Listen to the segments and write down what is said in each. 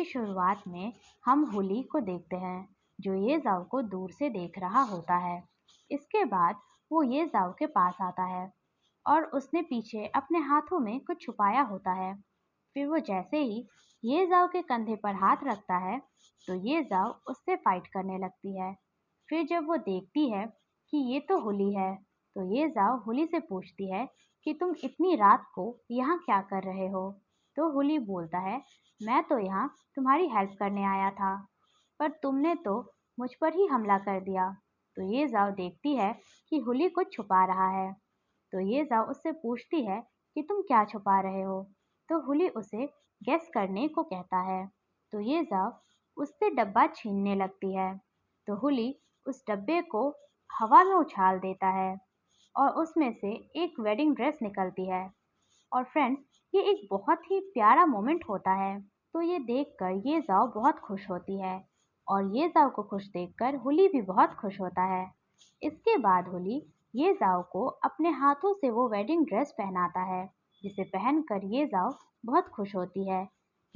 की शुरुआत में हम हुली को देखते हैं जो ये जाओ को दूर से देख रहा होता है। इसके बाद वो ये जाओ के पास आता है और उसने पीछे अपने हाथों में कुछ छुपाया होता है। फिर वो जैसे ही ये जाओ के कंधे पर हाथ रखता है तो ये जाओ उससे फाइट करने लगती है। फिर जब वो देखती है कि ये तो हुली है तो ये जाओ हुली से पूछती है कि तुम इतनी रात को यहाँ क्या कर रहे हो। तो हुली बोलता है, मैं तो यहाँ तुम्हारी हेल्प करने आया था, पर तुमने तो मुझ पर ही हमला कर दिया। तो ये जाओ देखती है कि हुली कुछ छुपा रहा है। तो ये जाओ उससे पूछती है कि तुम क्या छुपा रहे हो। तो हुली उसे गेस करने को कहता है। तो ये जाओ उससे डब्बा छीनने लगती है। तो हुली उस डब्बे को हवा में उछाल देता है और उसमें से एक वेडिंग ड्रेस निकलती है। और फ्रेंड्स, ये एक बहुत ही प्यारा मोमेंट होता है। तो ये देखकर ये जाओ बहुत खुश होती है और ये जाओ को खुश देखकर हुली भी बहुत खुश होता है। इसके बाद हुली ये जाओ को अपने हाथों से वो वेडिंग ड्रेस पहनाता है जिसे पहनकर ये जाओ बहुत खुश होती है।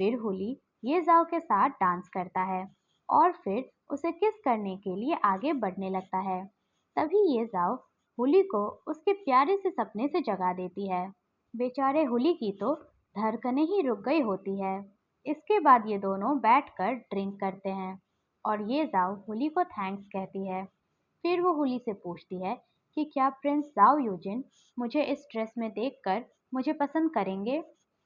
फिर हुली ये जाओ के साथ डांस करता है और फिर उसे किस करने के लिए आगे बढ़ने लगता है। तभी ये जाओ हुली को उसके प्यारे से सपने से जगा देती है। बेचारे हुली की तो धड़कनें ही रुक गई होती है। इसके बाद ये दोनों बैठकर ड्रिंक करते हैं और ये जाओ हुली को थैंक्स कहती है। फिर वो हुली से पूछती है कि क्या प्रिंस जाओ यूजिन मुझे इस ड्रेस में देखकर मुझे पसंद करेंगे।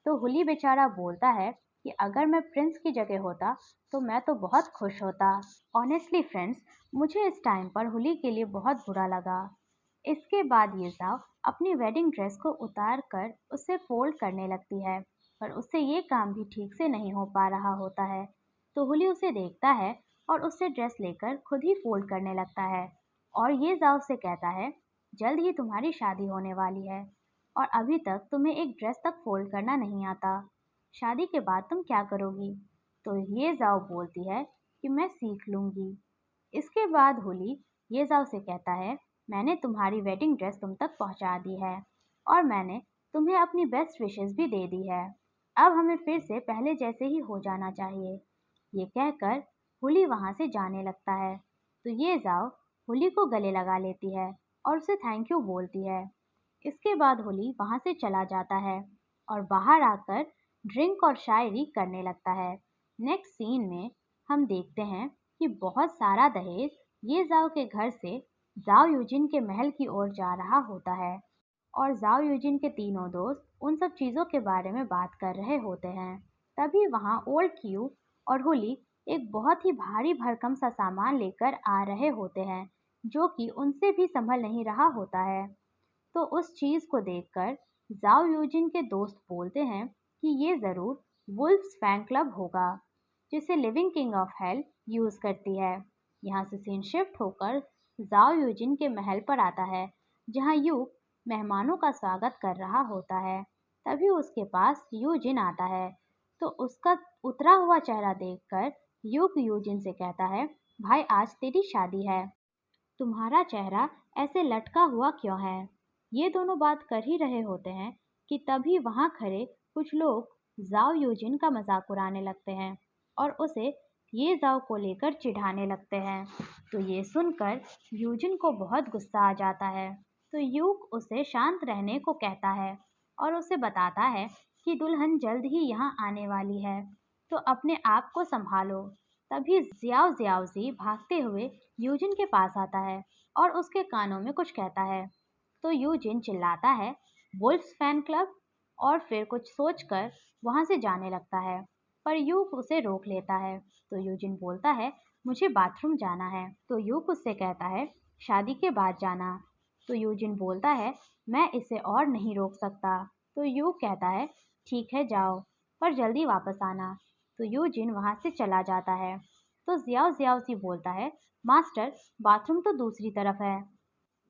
तो हुली बेचारा बोलता है कि अगर मैं प्रिंस की जगह होता तो मैं तो बहुत खुश होता। ऑनेस्टली फ्रेंड्स, मुझे इस टाइम पर हुली के लिए बहुत बुरा लगा। इसके बाद ये जाओ अपनी वेडिंग ड्रेस को उतार कर उसे फोल्ड करने लगती है, पर उससे ये काम भी ठीक से नहीं हो पा रहा होता है। तो हुली उसे देखता है और उससे ड्रेस लेकर खुद ही फोल्ड करने लगता है और ये जाओ से कहता है, जल्द ही तुम्हारी शादी होने वाली है और अभी तक तुम्हें एक ड्रेस तक फोल्ड करना नहीं आता। शादी के बाद तुम क्या करोगी। तो ये जाओ बोलती है कि मैं सीख लूंगी। इसके बाद हुली ये जाओ से कहता है, मैंने तुम्हारी वेडिंग ड्रेस तुम तक पहुंचा दी है और मैंने तुम्हें अपनी बेस्ट विशेस भी दे दी है। अब हमें फिर से पहले जैसे ही हो जाना चाहिए। ये कहकर हुली वहां से जाने लगता है। तो ये जाओ हुली को गले लगा लेती है और उसे थैंक यू बोलती है। इसके बाद होली वहां से चला जाता है और बाहर आकर ड्रिंक और शायरी करने लगता है। नेक्स्ट सीन में हम देखते हैं कि बहुत सारा दहेज ये जाओ के घर से जाओ यूजिन के महल की ओर जा रहा होता है और जाओ यूजिन के तीनों दोस्त उन सब चीज़ों के बारे में बात कर रहे होते हैं। तभी वहाँ ओल्ड क्यू और हुली एक बहुत ही भारी भरकम सा सामान लेकर आ रहे होते हैं जो कि उनसे भी संभल नहीं रहा होता है। तो उस चीज़ को देखकर जाओ यूजिन के दोस्त बोलते हैं कि ये ज़रूर वुल्फ्स फैन क्लब होगा जिसे living king of hell use करती है। यहाँ से सीन शिफ्ट होकर जाओ यूजिन के महल पर आता है जहाँ यूक मेहमानों का स्वागत कर रहा होता है। तभी उसके पास यूजिन आता है तो उसका उतरा हुआ चेहरा देखकर यूक यूजिन से कहता है, भाई आज तेरी शादी है, तुम्हारा चेहरा ऐसे लटका हुआ क्यों है। ये दोनों बात कर ही रहे होते हैं कि तभी वहां खड़े कुछ लोग जाओ यूजिन का मजाक उड़ाने लगते हैं और उसे ये जाओ को लेकर चिढ़ाने लगते हैं। तो ये सुनकर यूजिन को बहुत गुस्सा आ जाता है। तो यूक उसे शांत रहने को कहता है और उसे बताता है कि दुल्हन जल्द ही यहाँ आने वाली है, तो अपने आप को संभालो। तभी जियाओ जियाओजी भागते हुए यूजिन के पास आता है और उसके कानों में कुछ कहता है। तो यूजिन चिल्लाता है, वुल्फ्स फैन क्लब, और फिर कुछ सोचकर वहां से जाने लगता है, पर यूक उसे रोक लेता है। तो यूजिन बोलता है, मुझे बाथरूम जाना है। तो यूक उससे कहता है, शादी के बाद जाना। तो यूजिन बोलता है, मैं इसे और नहीं रोक सकता। तो यूक कहता है, ठीक है जाओ, पर जल्दी वापस आना। तो यूजिन वहां से चला जाता है। तो जियाओ जियाओजी बोलता है, मास्टर बाथरूम तो दूसरी तरफ है।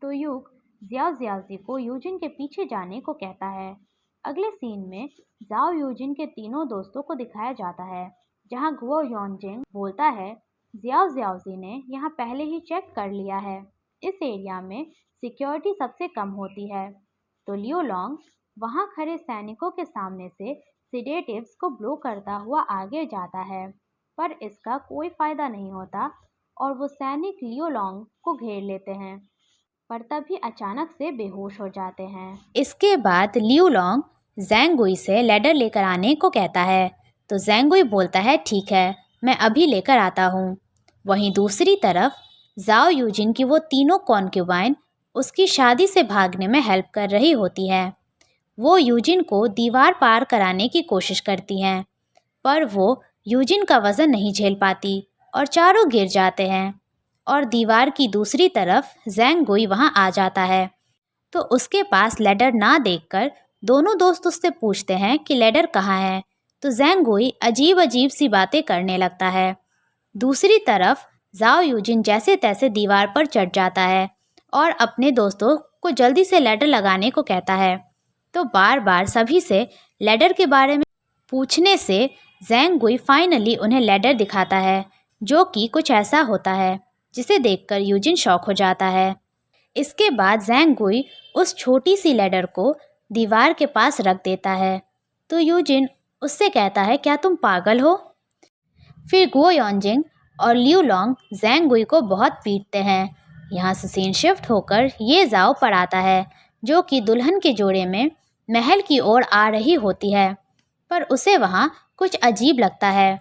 तो यूक जियाओ जियाओजी को यूजिन के पीछे जाने को कहता है। अगले सीन में जाओ यूजिन के तीनों दोस्तों को दिखाया जाता है जहां गुओ योनजिंग बोलता है, जियाओ जियाओजी ने यहाँ पहले ही चेक कर लिया है, इस एरिया में सिक्योरिटी सबसे कम होती है। तो लियो लॉन्ग वहां खड़े सैनिकों के सामने से सिडेटिव्स को ब्लो करता हुआ आगे जाता है पर इसका कोई फायदा नहीं होता और वो सैनिक लियो लॉन्ग को घेर लेते हैं, पर तभी अचानक से बेहोश हो जाते हैं। इसके बाद लियो लॉन्ग ज़ैंग गुई से लैडर लेकर आने को कहता है, तो ज़ैंग गुई बोलता है ठीक है, मैं अभी लेकर आता हूँ। वहीं दूसरी तरफ जाओ यूजिन की वो तीनों कॉन्क्यूबाइन उसकी शादी से भागने में हेल्प कर रही होती है। वो यूजिन को दीवार पार कराने की कोशिश करती हैं, पर वो यूजिन का वज़न नहीं झेल पाती और चारों गिर जाते हैं। और दीवार की दूसरी तरफ ज़ैंग गुई वहाँ आ जाता है, तो उसके पास लैडर ना देखकर दोनों दोस्त उससे पूछते हैं कि लैडर कहाँ है, तो ज़ैंग गुई अजीब अजीब सी बातें करने लगता है। दूसरी तरफ जाओ यूजिन जैसे तैसे दीवार पर चढ़ जाता है और अपने दोस्तों को जल्दी से लैडर लगाने को कहता है। तो बार बार सभी से लैडर के बारे में पूछने से ज़ैंग गुई फाइनली उन्हें लैडर दिखाता है, जो कि कुछ ऐसा होता है जिसे देखकर यूजिन शॉक हो जाता है। इसके बाद ज़ैंग गुई उस छोटी सी लैडर को दीवार के पास रख देता है, तो यूजिन उससे कहता है क्या तुम पागल हो। फिर गो योंजिंग और लियू लॉन्ग ज़ैंग गुई को बहुत पीटते हैं। यहाँ से सीन शिफ्ट होकर ये जाओ पर आता है, जो कि दुल्हन के जोड़े में महल की ओर आ रही होती है, पर उसे वहाँ कुछ अजीब लगता है।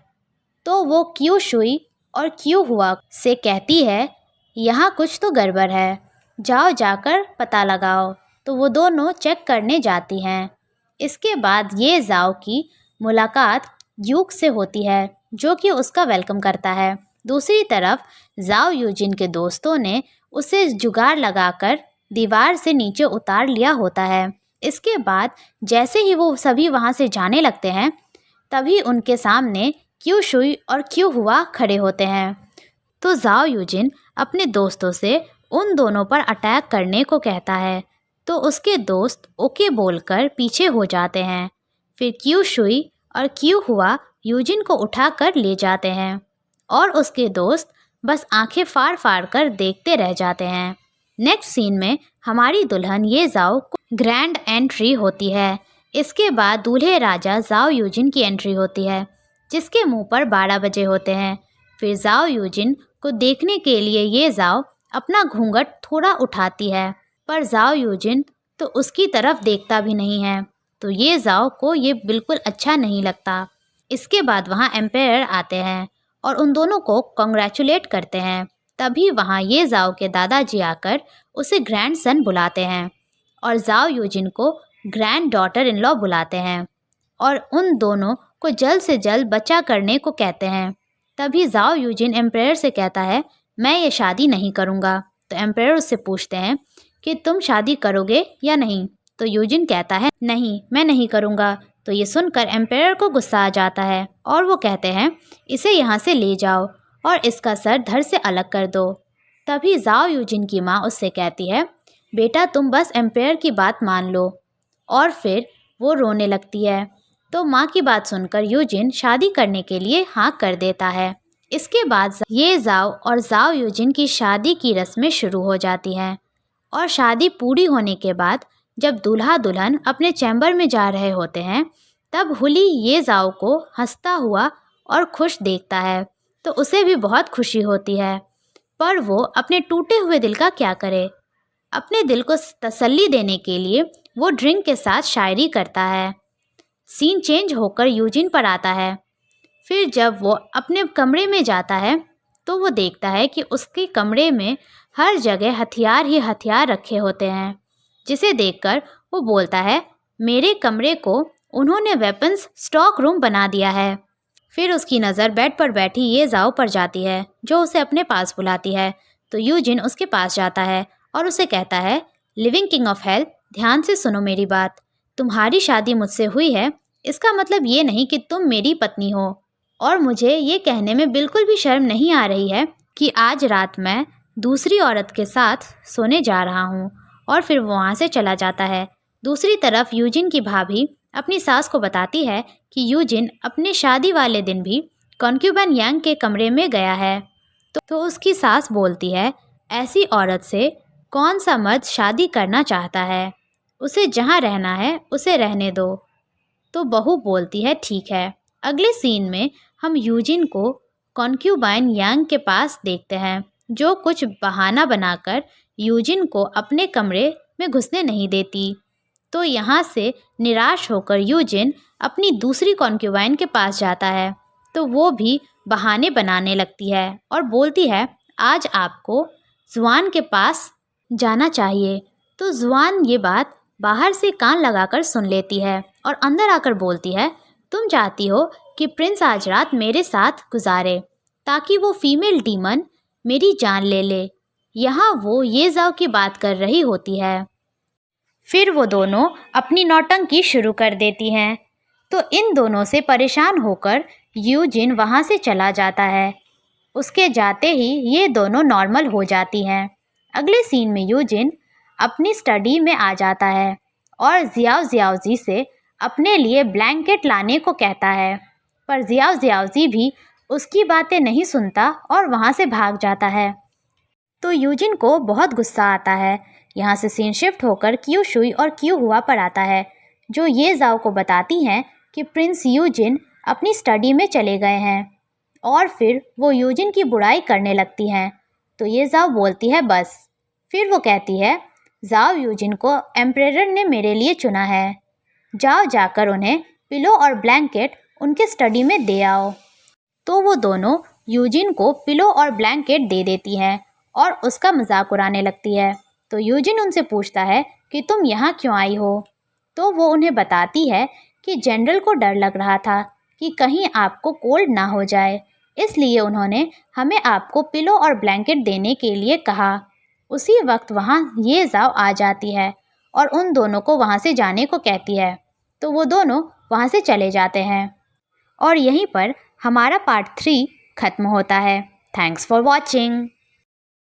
तो वो क्यू शुई और क्यू हुआ से कहती है यहाँ कुछ तो गड़बड़ है, जाओ जाकर पता लगाओ। तो वो दोनों चेक करने जाती हैं। इसके बाद ये जाओ की मुलाकात यूक से होती है, जो कि उसका वेलकम करता है। दूसरी तरफ जाओ यूजिन के दोस्तों ने उसे जुगाड़ लगाकर दीवार से नीचे उतार लिया होता है। इसके बाद जैसे ही वो सभी वहाँ से जाने लगते हैं, तभी उनके सामने क्यू शुई और क्यू हुआ खड़े होते हैं। तो जाओ यूजिन अपने दोस्तों से उन दोनों पर अटैक करने को कहता है, तो उसके दोस्त ओके बोलकर पीछे हो जाते हैं। फिर क्यू शुई और क्यू हुआ यूजिन को उठाकर ले जाते हैं और उसके दोस्त बस आंखें फाड़ फाड़ कर देखते रह जाते हैं। नेक्स्ट सीन में हमारी दुल्हन ये जाओ को ग्रैंड एंट्री होती है। इसके बाद दूल्हे राजा जाओ यूजिन की एंट्री होती है, जिसके मुंह पर 12 बजे होते हैं। फिर जाओ यूजिन को देखने के लिए ये जाओ अपना घूंघट थोड़ा उठाती है, पर जाओ यूजिन तो उसकी तरफ देखता भी नहीं है, तो ये जाओ को ये बिल्कुल अच्छा नहीं लगता। इसके बाद वहाँ एम्पायर आते हैं और उन दोनों को कॉन्ग्रेचुलेट करते हैं। तभी वहाँ ये जाओ के दादाजी आकर उसे ग्रैंड सन बुलाते हैं और जाओ यूजिन को ग्रैंड डॉटर इन लॉ बुलाते हैं और उन दोनों को जल्द से जल्द बच्चा करने को कहते हैं। तभी जाओ यूजिन एम्पायर से कहता है मैं ये शादी नहीं करूँगा। तो एम्पायर उससे पूछते हैं कि तुम शादी करोगे या नहीं, तो यूजिन कहता है नहीं, मैं नहीं करूँगा। तो ये सुनकर एम्पायर को गुस्सा आ जाता है और वो कहते हैं इसे यहाँ से ले जाओ और इसका सर धड़ से अलग कर दो। तभी जाओ यूजिन की माँ उससे कहती है बेटा तुम बस एम्पायर की बात मान लो, और फिर वो रोने लगती है। तो माँ की बात सुनकर यूजिन शादी करने के लिए हाँ कर देता है। इसके बाद ये जाओ और जाओ यूजिन की शादी की रस्में शुरू हो जाती हैं और शादी पूरी होने के बाद जब दूल्हा दुल्हन अपने चैम्बर में जा रहे होते हैं, तब हुली ये जाओ को हंसता हुआ और खुश देखता है, तो उसे भी बहुत खुशी होती है। पर वो अपने टूटे हुए दिल का क्या करे। अपने दिल को तसल्ली देने के लिए वो ड्रिंक के साथ शायरी करता है। सीन चेंज होकर यूजिन पर आता है। फिर जब वो अपने कमरे में जाता है, तो वो देखता है कि उसके कमरे में हर जगह हथियार ही हथियार रखे होते हैं, जिसे देखकर वो बोलता है मेरे कमरे को उन्होंने वेपन्स स्टॉक रूम बना दिया है। फिर उसकी नज़र बेड पर बैठी ये जाओ पर जाती है, जो उसे अपने पास बुलाती है। तो यूजिन उसके पास जाता है और उसे कहता है लिविंग किंग ऑफ हेल, ध्यान से सुनो मेरी बात। तुम्हारी शादी मुझसे हुई है, इसका मतलब ये नहीं कि तुम मेरी पत्नी हो, और मुझे ये कहने में बिल्कुल भी शर्म नहीं आ रही है कि आज रात मैं दूसरी औरत के साथ सोने जा रहा हूँ। और फिर वो वहाँ से चला जाता है। दूसरी तरफ यूजिन की भाभी अपनी सास को बताती है कि यूजिन अपने शादी वाले दिन भी कॉन्क्यूबन यांग के कमरे में गया है। तो उसकी सास बोलती है ऐसी औरत से कौन सा मर्द शादी करना चाहता है, उसे जहाँ रहना है उसे रहने दो। तो बहू बोलती है ठीक है। अगले सीन में हम यूजिन को कॉन्क्यूबाइन यांग के पास देखते हैं, जो कुछ बहाना बनाकर यूजिन को अपने कमरे में घुसने नहीं देती। तो यहाँ से निराश होकर यूजिन अपनी दूसरी कॉन्क्यूबाइन के पास जाता है, तो वो भी बहाने बनाने लगती है और बोलती है, आज आपको जुआन के पास जाना चाहिए। तो जुआन ये बात बाहर से कान लगाकर सुन लेती है और अंदर आकर बोलती है, तुम चाहती हो कि प्रिंस आज रात मेरे साथ गुजारे ताकि वो फीमेल डीमन मेरी जान ले ले। यहाँ वो ये जाओ की बात कर रही होती है। फिर वो दोनों अपनी नौटंकी शुरू कर देती हैं। तो इन दोनों से परेशान होकर यूजिन वहाँ से चला जाता है। उसके जाते ही ये दोनों नॉर्मल हो जाती हैं। अगले सीन में यूजिन अपनी स्टडी में आ जाता है और जियाओ जियाओजी से अपने लिए ब्लैंकेट लाने को कहता है, पर जियाओ जियाओजी भी उसकी बातें नहीं सुनता और वहाँ से भाग जाता है। तो यूजिन को बहुत गुस्सा आता है। यहाँ से सीन शिफ्ट होकर क्यू शुई और क्यू हुआ पर आता है, जो ये जाओ को बताती हैं कि प्रिंस यूजिन अपनी स्टडी में चले गए हैं और फिर वो यूजिन की बुराई करने लगती हैं। तो ये जाओ बोलती है बस। फिर वो कहती है, जाओ यूजिन को एम्परर ने मेरे लिए चुना है, जाओ जाकर उन्हें पिलो और ब्लैंकेट उनके स्टडी में दे आओ। तो वो दोनों यूजिन को पिलो और ब्लैंकेट दे देती हैं और उसका मजाक उड़ाने लगती है। तो यूजिन उनसे पूछता है कि तुम यहाँ क्यों आई हो। तो वो उन्हें बताती है कि जनरल को डर लग रहा था कि कहीं आपको कोल्ड ना हो जाए, इसलिए उन्होंने हमें आपको पिलो और ब्लैंकेट देने के लिए कहा। उसी वक्त वहाँ ये जाओ आ जाती है और उन दोनों को वहाँ से जाने को कहती है। तो वो दोनों वहाँ से चले जाते हैं और यहीं पर हमारा पार्ट 3 खत्म होता है। Thanks for watching.